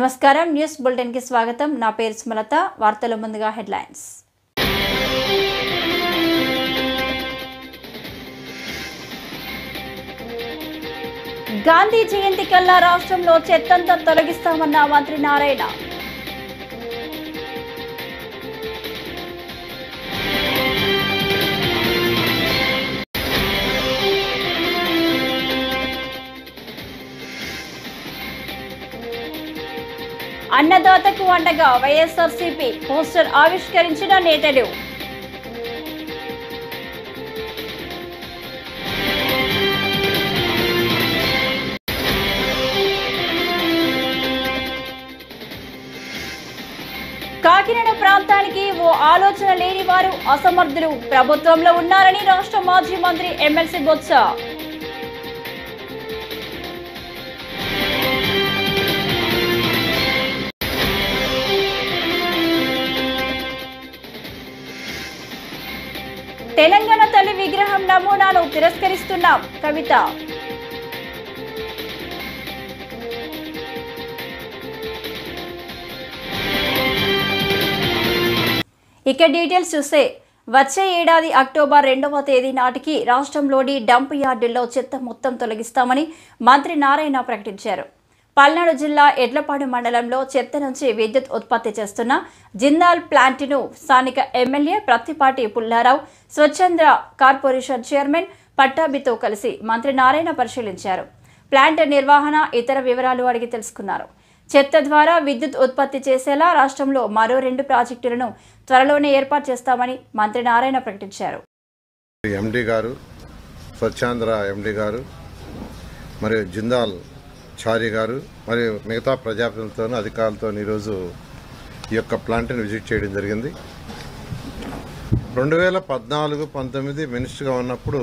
నమస్కారం news bulletin కి స్వాగతం నా పేరు సుమలత వార్తల ముందుగా హెడ్లైన్స్ గాంధీ జయంతి కల్లా రాష్ట్రంలో చెత్తంతా తొలగిస్తామన్న మంత్రి నారాయణ అన్నదాతకు అండగా వైఎస్ఆర్సీపీ పోస్టర్ ఆవిష్కరించిన నేతలు కాకినాడ ప్రాంతానికి ఓ ఆలోచన లేని వారు అసమర్థులు ప్రభుత్వంలో ఉన్నారని రాష్ట్ర మాజీ మంత్రి ఎమ్మెల్సీ బొత్స తెలంగాణ తల్లి విగ్రహం నమూనాను తిరస్కరిస్తున్నాం కవిత ఇక డీటెయిల్స్ చూస్తే వచ్చే ఏడాది అక్టోబర్ 2వ తేదీ నాటికి రాష్ట్రంలోని డంప్ యార్డుల్లో చెత్త మొత్తం తొలగిస్తామని మంత్రి నారాయణ ప్రకటించారు. పల్నాడు జిల్లా ఎడ్లపాడు మండలంలో చెత్త నుంచి విద్యుత్ ఉత్పత్తి చేస్తున్న జిందాల్ ప్లాంట్ను స్థానిక ఎమ్మెల్యే ప్రత్తిపాటి పుల్లారావు స్వచ్ఛంద కార్పొరేషన్ చైర్మన్ పట్టాభితో కలిసి మంత్రి నారాయణ పరిశీలించారు. ప్లాంట్ నిర్వహణ ఇతర వివరాలు అడిగి తెలుసుకున్నారు. చెత్త ద్వారా విద్యుత్ ఉత్పత్తి చేసేలా రాష్ట్రంలో మరో 2 ప్రాజెక్టులను త్వరలోనే ఏర్పాటు చేస్తామని మంత్రి నారాయణ ప్రకటించారు. ఎండి గారు స్వచ్ఛాంధ్ర ఎండి గారు మరియు జిందాల్ చారి గారు మరియు మిగతా ప్రజాప్రతినిధులతో అధికారులతో ఈరోజు ఈ యొక్క ప్లాంట్ని విజిట్ చేయడం జరిగింది. 2014-19 మినిస్టర్గా ఉన్నప్పుడు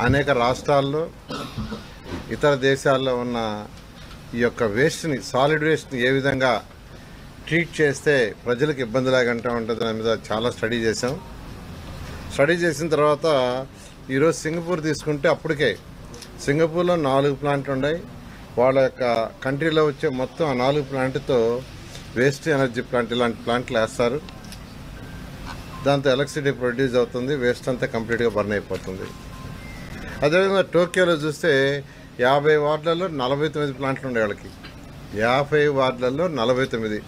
అనేక రాష్ట్రాల్లో ఇతర దేశాల్లో ఉన్న ఈ యొక్క వేస్ట్ని సాలిడ్ వేస్ట్ని ఏ విధంగా ట్రీట్ చేస్తే ప్రజలకు ఇబ్బంది లేకుండా ఉంటుంది దాని మీద చాలా స్టడీ చేసాం. స్టడీ చేసిన తర్వాత ఈరోజు సింగపూర్ తీసుకుంటే అప్పటికే సింగపూర్లో 4 ప్లాంట్లు ఉన్నాయి. వాళ్ళ యొక్క కంట్రీలో వచ్చే మొత్తం ఆ 4 ప్లాంట్తో వేస్ట్ ఎనర్జీ ప్లాంట్ ఇలాంటి ప్లాంట్లు వేస్తారు. దాంతో ఎలక్ట్రిసిటీ ప్రొడ్యూస్ అవుతుంది, వేస్ట్ అంతా కంప్లీట్గా బర్న్ అయిపోతుంది. అదేవిధంగా టోక్యోలో చూస్తే 50 వార్డులలో 49 ప్లాంట్లు ఉండే వాళ్ళకి 50 వార్డులలో 49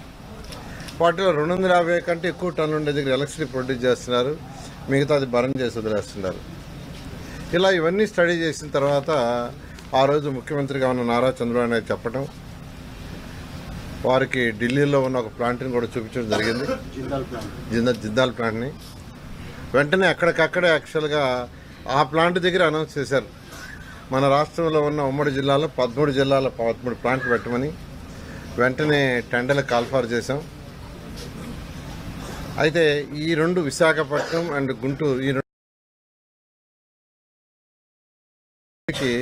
వాటిలో 250 కంటే ఎక్కువ టన్ను ఉండే దగ్గర ఎలక్ట్రిసిటీ ప్రొడ్యూస్ చేస్తున్నారు, మిగతా అది బర్న్ చేసి వదిలేస్తున్నారు. ఇలా ఇవన్నీ స్టడీ చేసిన తర్వాత ఆ రోజు ముఖ్యమంత్రిగా ఉన్న నారా చంద్రబాబు నాయుడు చెప్పడం, వారికి ఢిల్లీలో ఉన్న ఒక ప్లాంట్ని కూడా చూపించడం జరిగింది, జిందాల్ ప్లాంట్ని. వెంటనే అక్కడికక్కడే యాక్చువల్గా ఆ ప్లాంట్ దగ్గర అనౌన్స్ చేశారు, మన రాష్ట్రంలో ఉన్న ఉమ్మడి జిల్లాలో 13 ప్లాంట్లు పెట్టమని. వెంటనే టెండర్లు కాల్ఫార్ చేశాం. అయితే ఈ 2 విశాఖపట్నం అండ్ గుంటూరు ఈ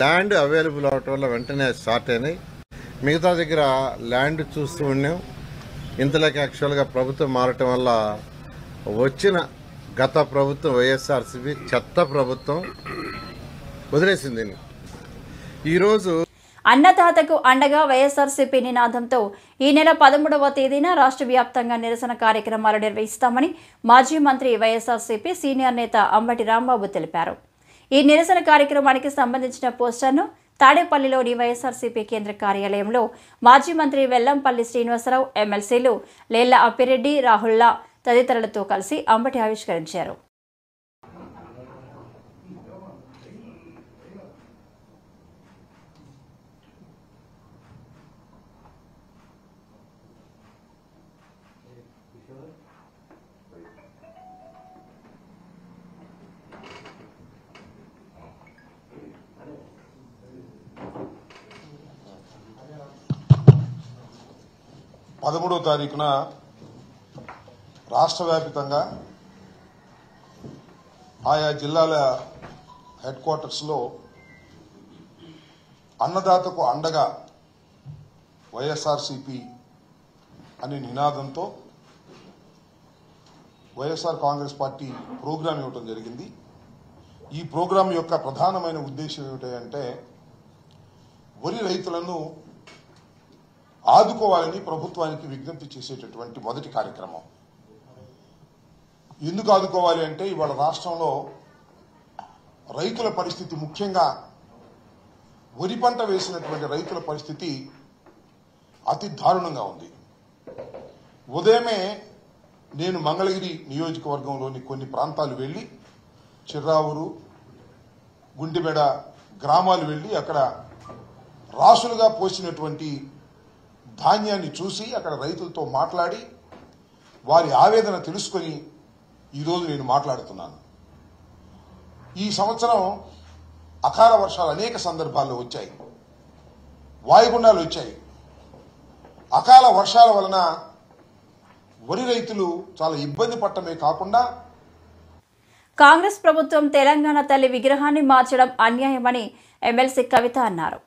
ల్యాండ్ అవైలబుల్ అవటం వల్ల వెంటనే స్టార్ట్ అయినాయి. మిగతా దగ్గర ల్యాండ్ చూస్తూ ఉన్నాం. ఇంతలోకి యాక్చువల్గా ప్రభుత్వం మారటం వల్ల వచ్చిన గత ప్రభుత్వం వైఎస్ఆర్సీపీ చెత్త ప్రభుత్వం వదిలేసింది. ఈరోజు అన్నదాతకు అండగా వైఎస్ఆర్సీపీ నినాదంతో ఈ నెల 13వ తేదీన రాష్ట్ర వ్యాప్తంగా నిరసన కార్యక్రమాలు నిర్వహిస్తామని మాజీ మంత్రి వైఎస్ఆర్సీపీ సీనియర్ నేత అంబటి రాంబాబు తెలిపారు. ఈ నిరసన కార్యక్రమానికి సంబంధించిన పోస్టర్ను తాడేపల్లిలోని వైఎస్ఆర్సీపీ కేంద్ర కార్యాలయంలో మాజీ మంత్రి వెల్లంపల్లి శ్రీనివాసరావు, ఎమ్మెల్సీలు లేళ్ల అప్పిరెడ్డి, రాహుల్లా తదితరులతో కలిసి అంబటి ఆవిష్కరించారు. పదమూడవ తారీఖున రాష్ట్ర వ్యాప్తంగా ఆయా జిల్లాల హెడ్ క్వార్టర్స్లో అన్నదాతకు అండగా వైఎస్ఆర్సీపీ అనే నినాదంతో వైఎస్ఆర్ కాంగ్రెస్ పార్టీ ప్రోగ్రాం ఇవ్వడం జరిగింది. ఈ ప్రోగ్రాం యొక్క ప్రధానమైన ఉద్దేశం ఏమిటంటే వరి రైతులను ఆదుకోవాలని ప్రభుత్వానికి విజ్ఞప్తి చేసేటటువంటి మొదటి కార్యక్రమం. ఎందుకు ఆదుకోవాలి అంటే ఇవాళ రాష్ట్రంలో రైతుల పరిస్థితి, ముఖ్యంగా వరి పంట వేసినటువంటి రైతుల పరిస్థితి అతి దారుణంగా ఉంది. ఉదయమే నేను మంగళగిరి నియోజకవర్గంలోని కొన్ని ప్రాంతాలు వెళ్లి, చిర్రావూరు, గుంటిబెడ గ్రామాలు వెళ్లి అక్కడ రాసులుగా పోసినటువంటి ధాన్యాన్ని చూసి అక్కడ రైతులతో మాట్లాడి వారి ఆవేదన తెలుసుకొని ఈరోజు నేను మాట్లాడుతున్నాను. ఈ సంవత్సరం అకాల వర్షాలు అనేక సందర్భాల్లో వచ్చాయి, వాయుగుండాలు వచ్చాయి. అకాల వర్షాల వలన వరి రైతులు చాలా ఇబ్బంది పడటమే కాకుండా కాంగ్రెస్ ప్రభుత్వం తెలంగాణ తల్లి విగ్రహాన్ని మార్చడం అన్యాయమని ఎమ్మెల్సీ కవిత అన్నారు.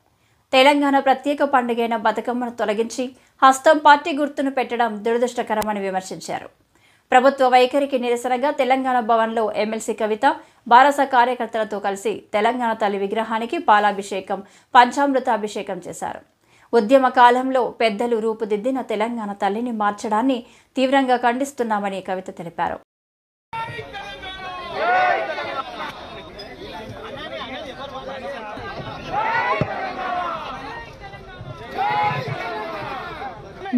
తెలంగాణ ప్రత్యేక పండుగైన బతుకమ్మను తొలగించి హస్తం పార్టీ గుర్తును పెట్టడం దురదృష్టకరమని విమర్శించారు. ప్రభుత్వ వైఖరికి నిరసనగా తెలంగాణ భవన్లో ఎమ్మెల్సీ కవిత బారస కార్యకర్తలతో కలిసి తెలంగాణ తల్లి విగ్రహానికి పాలాభిషేకం, పంచామృతాభిషేకం చేశారు. ఉద్యమ కాలంలో పెద్దలు రూపుదిద్దిన తెలంగాణ తల్లిని మార్చడాన్ని తీవ్రంగా ఖండిస్తున్నామని కవిత తెలిపారు.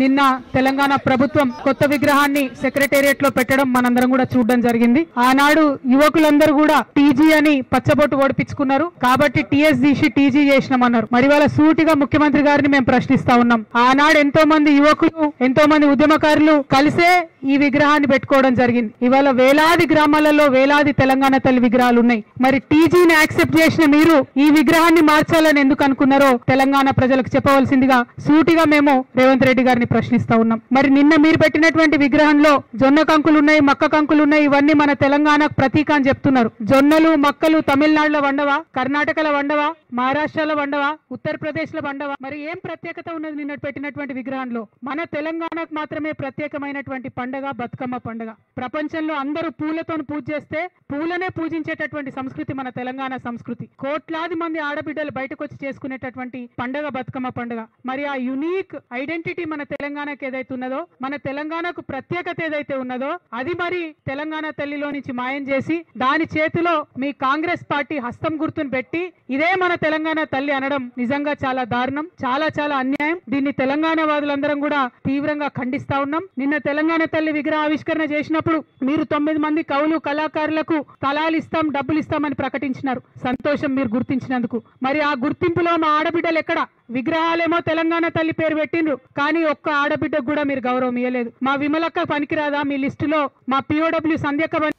నిన్న తెలంగాణ ప్రభుత్వం కొత్త విగ్రహాన్ని సెక్రటేరియట్ లో పెట్టడం మనందరం కూడా చూడడం జరిగింది. ఆనాడు యువకులందరూ కూడా టీజీ అని పచ్చబొట్టు ఓడిపించుకున్నారు కాబట్టి టీఎస్ తీసి టీజీ చేసినామన్నారు. మరి వాళ్ళ సూటిగా ముఖ్యమంత్రి గారిని మేము ప్రశ్నిస్తా ఉన్నాం. ఆనాడు ఎంతో మంది యువకులు, ఎంతో మంది ఉద్యమకారులు కలిసే ఈ విగ్రహాన్ని పెట్టుకోవడం జరిగింది. ఇవాళ వేలాది గ్రామాలలో వేలాది తెలంగాణ తల్లి విగ్రహాలు ఉన్నాయి. మరి టీజీని యాక్సెప్ట్ చేసిన మీరు ఈ విగ్రహాన్ని మార్చాలని ఎందుకు అనుకున్నారో తెలంగాణ ప్రజలకు చెప్పవలసిందిగా సూటిగా మేము రేవంత్ రెడ్డి గారిని ప్రశ్నిస్తా ఉన్నాం. మరి నిన్న మీరు పెట్టినటువంటి విగ్రహంలో జొన్న కంకులు ఉన్నాయి, మక్క కంకులు ఉన్నాయి. ఇవన్నీ మన తెలంగాణకు ప్రతీక అని చెప్తున్నారు. జొన్నలు, మక్కలు తమిళనాడులో వండవా, కర్ణాటకలో వండవా, మహారాష్ట్రలో వండవా, ఉత్తరప్రదేశ్ లో వండవా? మరి ఏం ప్రత్యేకత ఉన్నది నిన్న పెట్టినటువంటి విగ్రహంలో? మన తెలంగాణకు మాత్రమే ప్రత్యేకమైనటువంటి పండుగ బతుకమ్మ పండుగ. ప్రపంచంలో అందరూ పూలతో పూజ చేస్తే పూలనే పూజించేటటువంటి సంస్కృతి మన తెలంగాణ సంస్కృతి. కోట్లాది మంది ఆడబిడ్డలు బయటకు వచ్చి చేసుకునేటటువంటి పండుగ బతుకమ్మ పండుగ. మరి ఆ యునీక్ ఐడెంటిటీ మన తెలంగాణకు ఏదైతే ఉన్నదో, మన తెలంగాణకు ప్రత్యేకత ఏదైతే ఉన్నదో అది మరి తెలంగాణ తల్లిలో నుంచి మాయం చేసి దాని చేతిలో మీ కాంగ్రెస్ పార్టీ హస్తం గుర్తును పెట్టి ఇదే మన తెలంగాణ తల్లి అనడం నిజంగా చాలా దారుణం, చాలా చాలా అన్యాయం. దీన్ని తెలంగాణ వాదులందరం కూడా తీవ్రంగా ఖండిస్తా ఉన్నాం. నిన్న తెలంగాణ తల్లి విగ్రహ ఆవిష్కరణ చేసినప్పుడు మీరు 9 మంది కవులు, కళాకారులకు తలాలు ఇస్తాం, డబ్బులు ఇస్తామని ప్రకటించినారు. సంతోషం మీరు గుర్తించినందుకు. మరి ఆ గుర్తింపులో మా ఆడబిడ్డలు ఎక్కడ? విగ్రహాలేమో తెలంగాణ తల్లి పేరు పెట్టిండ్రు, కానీ ఒక్క ఆడబిడ్డకు కూడా మీరు గౌరవం ఇవ్వలేదు. మా విమలక్క పనికిరాదా మీ లిస్టులో? మా పిఓడబ్ల్యూ సంధ్యక్క.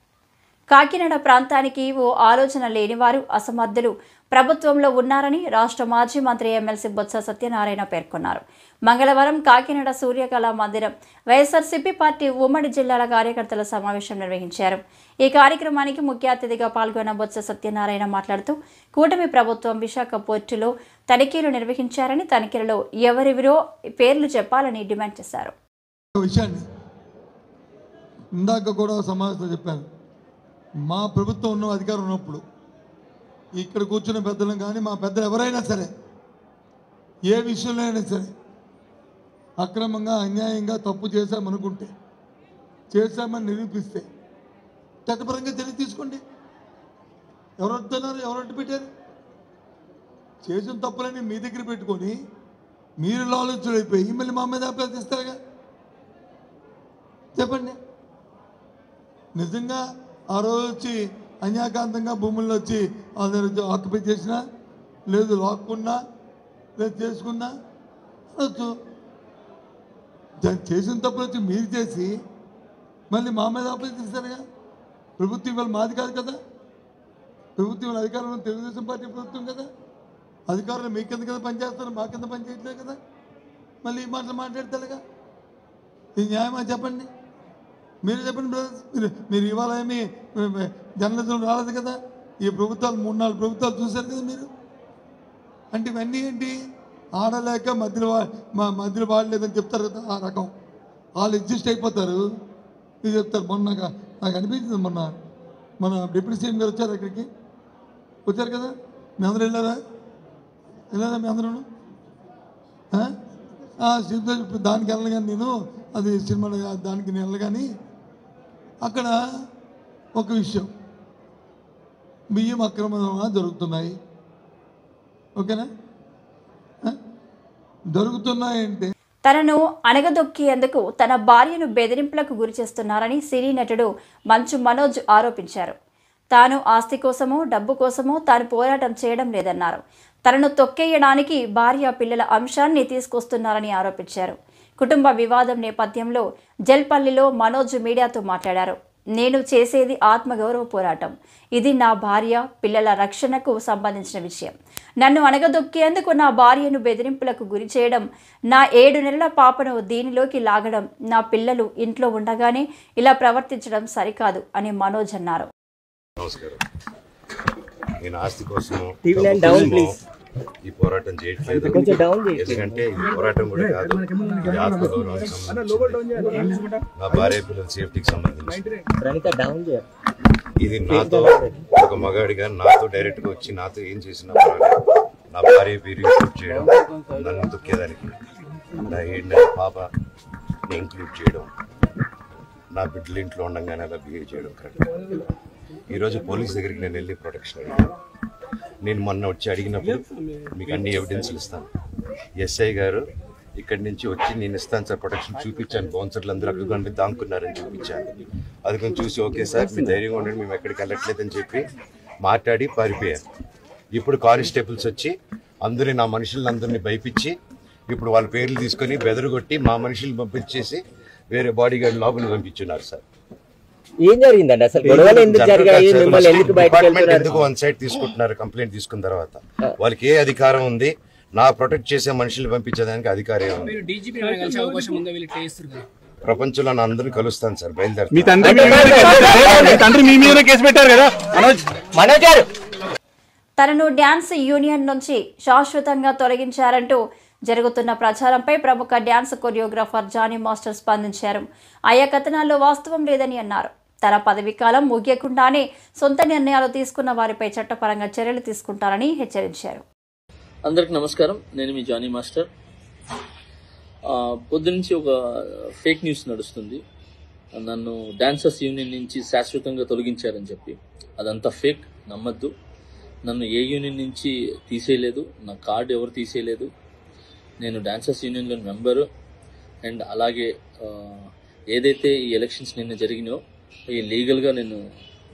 కాకినాడ ప్రాంతానికి ఓ ఆలోచన లేనివారు, అసమర్థులు ప్రభుత్వంలో ఉన్నారని రాష్ట్ర మాజీ మంత్రి ఎమ్మెల్సీ బొత్స సత్యనారాయణ పేర్కొన్నారు. మంగళవారం కాకినాడ సూర్యకళా మందిరం వైఎస్ఆర్సీపీ పార్టీ ఉమ్మడి జిల్లాల కార్యకర్తల సమావేశం నిర్వహించారు. ఈ కార్యక్రమానికి ముఖ్య అతిథిగా పాల్గొన్న బొత్స సత్యనారాయణ మాట్లాడుతూ కూటమి ప్రభుత్వం విశాఖ పోర్టులో తనిఖీలు నిర్వహించారని, తనిఖీలలో ఎవరెవరో పేర్లు చెప్పాలని డిమాండ్ చేశారు. ఇందాక కూడా సమావేశంలో చెప్పాను, మా ప్రభుత్వం ఉన్న అధికారం ఉన్నప్పుడు ఇక్కడ కూర్చున్న పెద్దలు కానీ మా పెద్దలు ఎవరైనా సరే ఏ విషయంలో అయినా సరే అక్రమంగా, అన్యాయంగా తప్పు చేశామనుకుంటే, చేశామని నిరూపిస్తే చట్టపరంగా చర్య తీసుకోండి. ఎవరు వస్తున్నారు, ఎవరు అడ్డు పెట్టారు? చేసిన తప్పులని మీ దగ్గర పెట్టుకొని మీరు ఆలోచనైపోయి మళ్ళీ మా మీద అభ్యర్థిస్తారుగా. చెప్పండి, నిజంగా ఆ రోజు వచ్చి అన్యాకాంతంగా భూముల్లో వచ్చి ఆక్యుపై చేసినా, లేదు లాక్కున్నా, లేదు చేసుకున్నా అనొచ్చు. చేసిన తప్పులు వచ్చి మీరు చేసి మళ్ళీ మా మీద అభ్యర్థిస్తారుగా. ప్రభుత్వం ఇవాళ మాది కాదు కదా, ప్రభుత్వం ఇవాళ అధికారంలో తెలుగుదేశం పార్టీ ప్రభుత్వం కదా. అధికారులు మీ కింద కదా పనిచేస్తారు, మా కింద పనిచేయట్లేదు కదా. మళ్ళీ ఈ మాటలు మాట్లాడతారుగా. ఇది న్యాయమా చెప్పండి? మీరు చెప్పండి బ్రదర్స్. మీరు ఇవాళ ఏమి జర్నలిజం రాలేదు కదా. ఈ ప్రభుత్వాలు 3-4 ప్రభుత్వాలు చూశారు కదా మీరు. అంటే ఇవన్నీ ఏంటి? ఆడలేక మధ్యలో వాడలేదని చెప్తారు కదా. ఆ రకం వాళ్ళు అడ్జస్ట్ అయిపోతారు, ఇది చెప్తారు. మొన్న నాకు అనిపించింది, మన డిప్యూటీ సీఎం గారు వచ్చారు, ఇక్కడికి వచ్చారు కదా. మీ అందరూ వెళ్ళారా? మీ అందరూ ఇప్పుడు దానికి వెళ్ళను కానీ నేను అది సినిమా దానికి నేను వెళ్ళను కానీ అక్కడ ఒక విషయం, బియ్యం అక్రమంగా దొరుకుతున్నాయి. ఓకేనా? దొరుకుతున్నాయంటే తనను అణగదొక్కేందుకు తన భార్యను బెదిరింపులకు గురి చేస్తున్నారని సినీ నటుడు మంచు మనోజ్ ఆరోపించారు. తాను ఆస్తి కోసమో డబ్బు కోసమో తాను పోరాటం చేయడం లేదన్నారు. తనను తొక్కేయడానికి భార్య పిల్లల అంశాన్ని తీసుకొస్తున్నారని ఆరోపించారు. కుటుంబ వివాదం నేపథ్యంలో జల్పల్లిలో మనోజ్ మీడియాతో మాట్లాడారు. నేను చేసేది ఆత్మగౌరవ పోరాటం. ఇది నా భార్య పిల్లల రక్షణకు సంబంధించిన విషయం. నన్ను అణగదొక్కేందుకు నా భార్యను బెదిరింపులకు గురి చేయడం, నా 7 నెలల పాపను దీనిలోకి లాగడం, నా పిల్లలు ఇంట్లో ఉండగానే ఇలా ప్రవర్తించడం సరికాదు అని మనోజ్ అన్నారు. నమస్కారం. నేను ఆస్తి కోసము ఈ పోరాటం చేయట్లేదు. ఎందుకంటే ఈ పోరాటం కూడా కాదు, ఇది ఆత్మగౌరవానికి సంబంధించి, నా భార్య పిల్లల సేఫ్టీకి సంబంధించి. ఇది నాతో ఒక మగాడిగా నాతో డైరెక్ట్గా వచ్చి నాతో ఏం చేసినా నా భార్య పేరు ఇంక్లూడ్ చేయడం, నన్ను తొక్కేదానికి నా 7 నెలల పాపని ఇంక్లూడ్ చేయడం, నా బిడ్డలు ఇంట్లో ఉండగానే అలా బిహేవ్ చేయడం కరెక్ట్. ఈరోజు పోలీస్ దగ్గరికి నేను వెళ్ళి ప్రొటెక్షన్ అడిగాను. నేను మొన్న వచ్చి అడిగినప్పుడు మీకు అన్ని ఎవిడెన్స్లు ఇస్తాను, ఎస్ఐ గారు ఇక్కడి నుంచి వచ్చి నేను ఇస్తాను సార్ ప్రొటెక్షన్ చూపించాను, బౌన్సర్లు అందరూ అక్కడ దాక్కున్నారని చూపించాను. అది కొంచెం చూసి ఓకే సార్ మీ ధైర్యంగా ఉండండి మేము ఎక్కడికి వెళ్ళట్లేదని చెప్పి మాట్లాడి పారిపోయారు. ఇప్పుడు కానిస్టేబుల్స్ వచ్చి అందరినీ నా మనుషులందరినీ భయపించి ఇప్పుడు వాళ్ళ పేర్లు తీసుకొని బెదరగొట్టి మా మనుషులు పంపించేసి వేరే బాడీ గార్డ్ లోపలికి పంపించున్నారు సార్. ఏం జరిగిందండి అసలు? గొడవలు ఎందుకు జరిగాయి? మిమ్మల్ని ఎందుకు బయటకు ఎందుకు వన్ సైడ్ తీసుకుంటున్నారు? కంప్లైంట్ తీసుకున్న తర్వాత వాళ్ళకి ఏ అధికారం ఉంది? నా ప్రొటెక్ట్ చేసే మనుషులు పంపించేదానికి అధికారం ఉంది. ప్రపంచంలో నా అందరినీ కలుస్తాను సార్, బయలుదేరుతాను. తనను డ్యాన్స్ యూనియన్ నుంచి శాశ్వతంగా తొలగించారంటూ జరుగుతున్న ప్రచారంపై ప్రముఖ డ్యాన్స్ కొరియోగ్రాఫర్ జానీ మాస్టర్ స్పందించారు. ఆయా కథనాల్లో వాస్తవం లేదని అన్నారు. తన పదవీ కాలం ముగియకుండానే సొంత నిర్ణయాలు తీసుకున్న వారిపై చట్టపరంగా చర్యలు తీసుకుంటారని హెచ్చరించారు. అందరికి నమస్కారం, నేను మీ జానీ మాస్టర్. పొద్దునుంచి ఒక ఫేక్ న్యూస్ నడుస్తుంది, నన్ను డాన్సర్స్ యూనియన్ నుంచి శాశ్వతంగా తొలగించారని చెప్పి. అదంతా ఫేక్, నమ్మద్దు. నన్ను ఏ యూనియన్ నుంచి తీసేయలేదు, నా కార్డు ఎవరు తీసేయలేదు. నేను డాన్సర్స్ యూనియన్లో మెంబరు. అండ్ అలాగే ఏదైతే ఈ ఎలక్షన్స్ నిన్న జరిగినాయో ఈ లీగల్గా నేను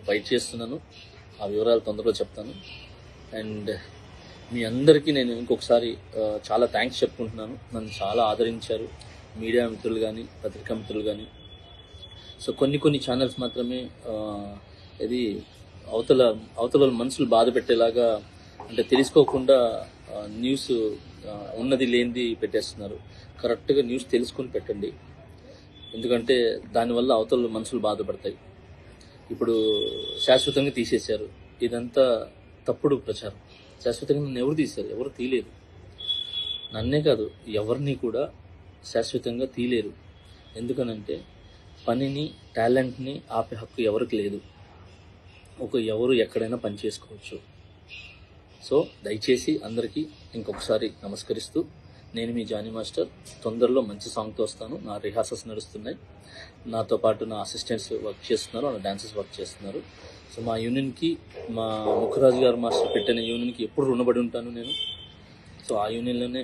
ఫైట్ చేస్తున్నాను. ఆ వివరాలు తొందరలో చెప్తాను. అండ్ మీ అందరికీ నేను ఇంకొకసారి చాలా థ్యాంక్స్ చెప్పుకుంటున్నాను. నన్ను చాలా ఆదరించారు మీడియా మిత్రులు కానీ పత్రికా మిత్రులు కానీ. సో కొన్ని ఛానల్స్ మాత్రమే ఇది అవతల మనుషులు బాధ పెట్టేలాగా, అంటే తెలుసుకోకుండా న్యూస్ ఉన్నది లేనిది పెట్టేస్తున్నారు. కరెక్ట్గా న్యూస్ తెలుసుకొని పెట్టండి, ఎందుకంటే దానివల్ల అవతల మనుషులు బాధపడతాయి. ఇప్పుడు శాశ్వతంగా తీసేశారు, ఇదంతా తప్పుడు ప్రచారం. శాశ్వతంగా నన్ను ఎవరు తీశారు? ఎవరు తీయలేరు. నన్నే కాదు ఎవరిని కూడా శాశ్వతంగా తీయలేరు. ఎందుకనంటే పనిని టాలెంట్ని ఆపే హక్కు ఎవరికి లేదు. ఎవరు ఎక్కడైనా పని చేసుకోవచ్చు. సో దయచేసి అందరికీ ఇంకొకసారి నమస్కరిస్తూ, నేను మీ జానీ మాస్టర్. తొందరలో మంచి సాంగ్తో వస్తాను. నా రిహార్సల్స్ నడుస్తున్నాయి, నాతో పాటు నా అసిస్టెంట్స్ వర్క్ చేస్తున్నారు, నా డాన్సర్స్ వర్క్ చేస్తున్నారు. సో మా యూనియన్కి, మా ముఖరాజు గారు మాస్టర్ పెట్టిన యూనియన్కి ఎప్పుడు రుణపడి ఉంటాను నేను. సో ఆ యూనియన్లోనే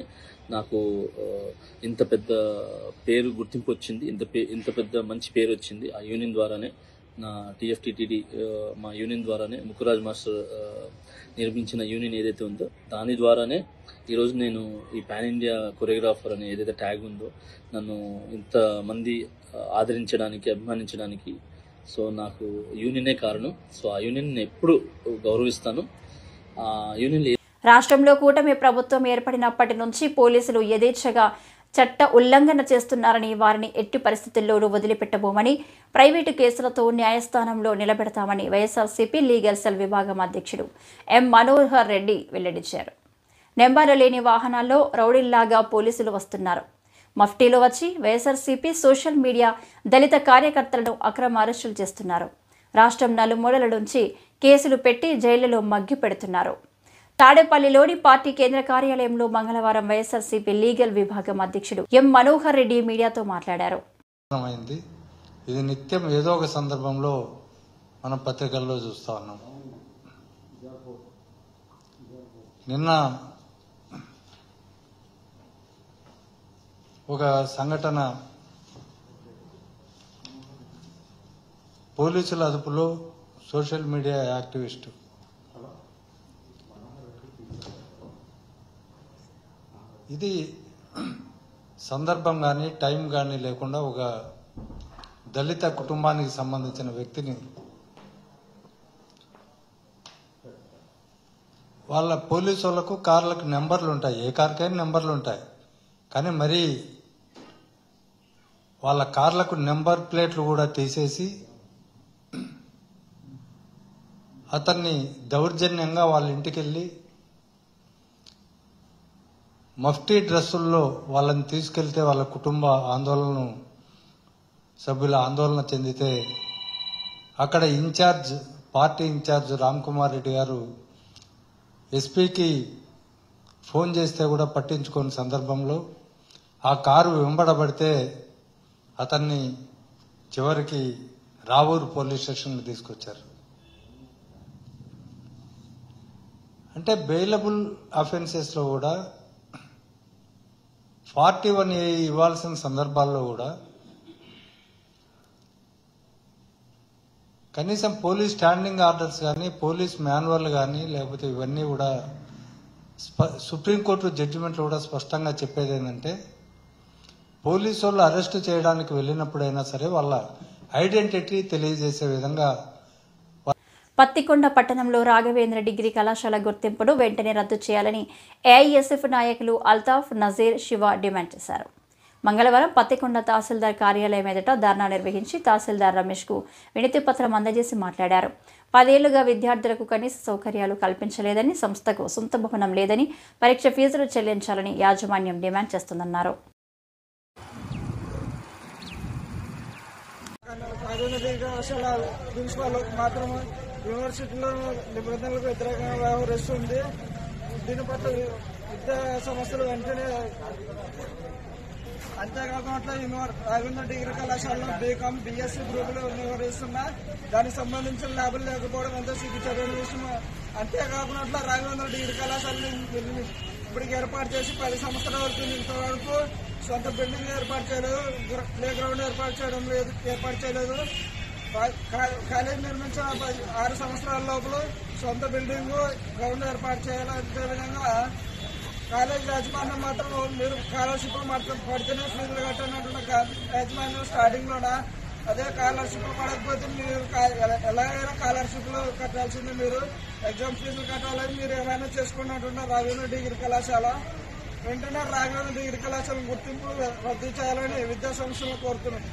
నాకు ఇంత పెద్ద పేరు, గుర్తింపు వచ్చింది, ఇంత పెద్ద మంచి పేరు వచ్చింది ఆ యూనియన్ ద్వారానే. నా టీఎఫ్టీటీడీ మా యూనియన్ ద్వారానే, ముఖరాజ్ మాస్టర్ నిర్మించిన యూనియన్ ఏదైతే ఉందో దాని ద్వారానే ఈరోజు నేను ఈ పాన్ ఇండియా కొరియోగ్రాఫర్ అనే ఏదైతే ట్యాగ్ ఉందో నన్ను ఇంతమంది ఆదరించడానికి, అభిమానించడానికి సో నాకు యూనియనే కారణం. సో ఆ యూనియన్ నేను ఎప్పుడు గౌరవిస్తాను. ఆ యూనియన్ రాష్ట్రంలో కూటమి ప్రభుత్వం ఏర్పడినప్పటి నుంచి పోలీసులు యథేచ్ఛగా చట్ట ఉల్లంఘన చేస్తున్నారని, వారిని ఎట్టి పరిస్థితుల్లోనూ వదిలిపెట్టబోమని, ప్రైవేటు కేసులతో న్యాయస్థానంలో నిలబెడతామని వైఎస్ఆర్సీపీ లీగల్ సెల్ విభాగం అధ్యక్షుడు ఎం మనోహర్ రెడ్డి వెల్లడించారు. నెంబర్లు లేని వాహనాల్లో రౌడీల్లాగా పోలీసులు వస్తున్నారు. మఫ్టీలో వచ్చి వైఎస్ఆర్సీపీ సోషల్ మీడియా దళిత కార్యకర్తలను అక్రమ అరెస్టులు చేస్తున్నారు. రాష్ట్రం నలుమూలల నుంచి కేసులు పెట్టి జైళ్లలో మగ్గి పెడుతున్నారు. తాడేపల్లిలోని పార్టీ కేంద్ర కార్యాలయంలో మంగళవారం వైఎస్ఆర్సీపీ లీగల్ విభాగం అధ్యక్షుడు ఎం మనోహర్ రెడ్డి మీడియాతో మాట్లాడారు. ఇది నిత్యం ఏదో ఒక సందర్భంలో మనం పత్రికల్లో చూస్తా ఉన్నాం. నిన్న ఒక సంఘటన, పోలీసుల అదుపులో సోషల్ మీడియా యాక్టివిస్టు ఇది సందర్భం కానీ టైం కానీ లేకుండా ఒక దళిత కుటుంబానికి సంబంధించిన వ్యక్తిని వాళ్ళ పోలీసు వాళ్ళకు కార్లకు నెంబర్లు ఉంటాయి, ఏ కార్కైనా నెంబర్లు ఉంటాయి, కానీ మరి వాళ్ళ కార్లకు నెంబర్ ప్లేట్లు కూడా తీసేసి అతన్ని దౌర్జన్యంగా వాళ్ళ ఇంటికి వెళ్ళి మఫ్టీ డ్రెస్సుల్లో వాళ్ళని తీసుకెళ్తే వాళ్ళ కుటుంబ సభ్యుల ఆందోళన చెందితే అక్కడ పార్టీ ఇన్ఛార్జ్ రామ్ కుమార్ రెడ్డి గారు ఎస్పీకి ఫోన్ చేస్తే కూడా పట్టించుకోని సందర్భంలో ఆ కారు వెంబడబడితే అతన్ని చివరికి రావూరు పోలీస్ స్టేషన్కి తీసుకొచ్చారు. అంటే బెయిలబుల్ అఫెన్సెస్లో కూడా 41A ఇవ్వాల్సిన సందర్భాల్లో కూడా కనీసం పోలీస్ స్టాండింగ్ ఆర్డర్స్ కానీ పోలీస్ మాన్యువల్ కానీ లేకపోతే ఇవన్నీ కూడా సుప్రీంకోర్టు జడ్జిమెంట్లు కూడా స్పష్టంగా చెప్పేది ఏంటంటే పోలీసు వాళ్ళు అరెస్ట్ చేయడానికి వెళ్ళినప్పుడైనా సరే వాళ్ళ ఐడెంటిటీ తెలియజేసే విధంగా. పత్తికొండ పట్టణంలో రాఘవేంద్ర డిగ్రీ కళాశాల గుర్తింపును వెంటనే రద్దు చేయాలని ఏఐఎస్ఎఫ్ నాయకులు అల్తాఫ్, నజీర్, శివ డిమాండ్ చేశారు. మంగళవారం పత్తికొండ తహసీల్దార్ కార్యాలయం ఎదుట ధర్నా నిర్వహించి తహసీల్దార్ రమేష్కు వినతి పత్రం అందజేసి మాట్లాడారు. 10 ఏళ్లుగా విద్యార్థులకు కనీస సౌకర్యాలు కల్పించలేదని, సంస్థకు సొంత భవనం లేదని, పరీక్ష ఫీజులు చెల్లించాలని యాజమాన్యం డిమాండ్ చేస్తుందన్నారు. యూనివర్సిటీలో నిబంధనలకు వ్యతిరేకంగా వ్యవహరిస్తుంది. దీని పట్ల విద్యా సంస్థలు వెంటనే, అంతేకాకుండా రాఘవేంద్ర డిగ్రీ కళాశాలలో బీకామ్, బీఎస్సీ గ్రూపులు నిర్వహిస్తున్నా దానికి సంబంధించిన ల్యాబులు లేకపోవడం ఎంతో సిగ్గుచేటైన విషయం. అంతేకాకుండా రాఘవేంద్ర డిగ్రీ కళాశాలను ఇప్పటికి ఏర్పాటు చేసి 10 సంవత్సరాల వరకు ఇంతవరకు సొంత బిల్డింగ్ ఏర్పాటు చేయలేదు, ప్లే గ్రౌండ్ ఏర్పాటు చేయలేదు. కాలేజ్ నిర్మించిన 6 సంవత్సరాల లోపల సొంత బిల్డింగ్, గ్రౌండ్ ఏర్పాటు చేయాలి. అదేవిధంగా కాలేజ్ యాజమాన్యం మాత్రం మీరు స్కాలర్షిప్ మాత్రం పడితేనే ఫీజులు కట్టినటువంటి యాజమాన్యం స్టార్టింగ్లోన అదే స్కాలర్షిప్ పడకపోతే మీరు ఎలాగైనా స్కాలర్షిప్లు కట్టాల్సింది, మీరు ఎగ్జామ్ ఫీజులు కట్టాలని మీరు ఏమైనా చేసుకున్నట్టున్న రాఘవేంద్ర డిగ్రీ కళాశాల వెంటనే రాఘవేంద్ర డిగ్రీ కళాశాల గుర్తింపు రద్దు చేయాలని విద్యా సంస్థలు కోరుతున్నాను.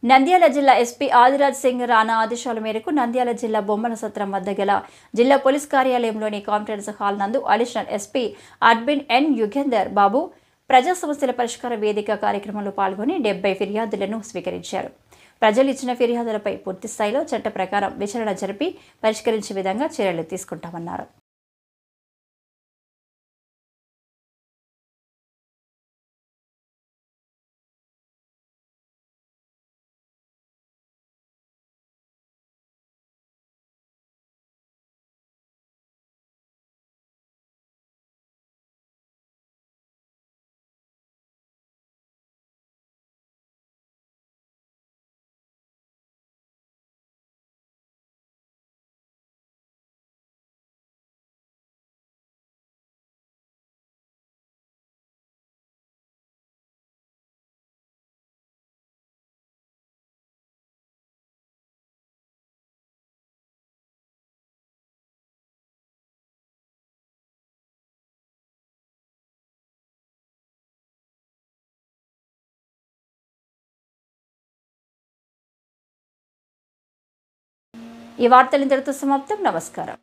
నంద్యాల జిల్లా ఎస్పీ ఆదిరాజ్ సింగ్ రాణా ఆదేశాల మేరకు నంద్యాల జిల్లా బొమ్మల సత్రం వద్ద గల జిల్లా పోలీస్ కార్యాలయంలోని కాన్ఫరెన్స్ హాల్ నందు అడిషనల్ ఎస్పీ అడ్మిన్ ఎన్ యుగేందర్ బాబు ప్రజా సమస్యల పరిష్కార వేదిక కార్యక్రమంలో పాల్గొని 70 ఫిర్యాదులను స్వీకరించారు. ప్రజలు ఇచ్చిన ఫిర్యాదులపై పూర్తి స్థాయిలో చట్ట ప్రకారం విచారణ జరిపి పరిష్కరించే విధంగా చర్యలు తీసుకుంటామన్నారు. ఈ వార్తలు ఇంతటితో సమాప్తం. నమస్కారం.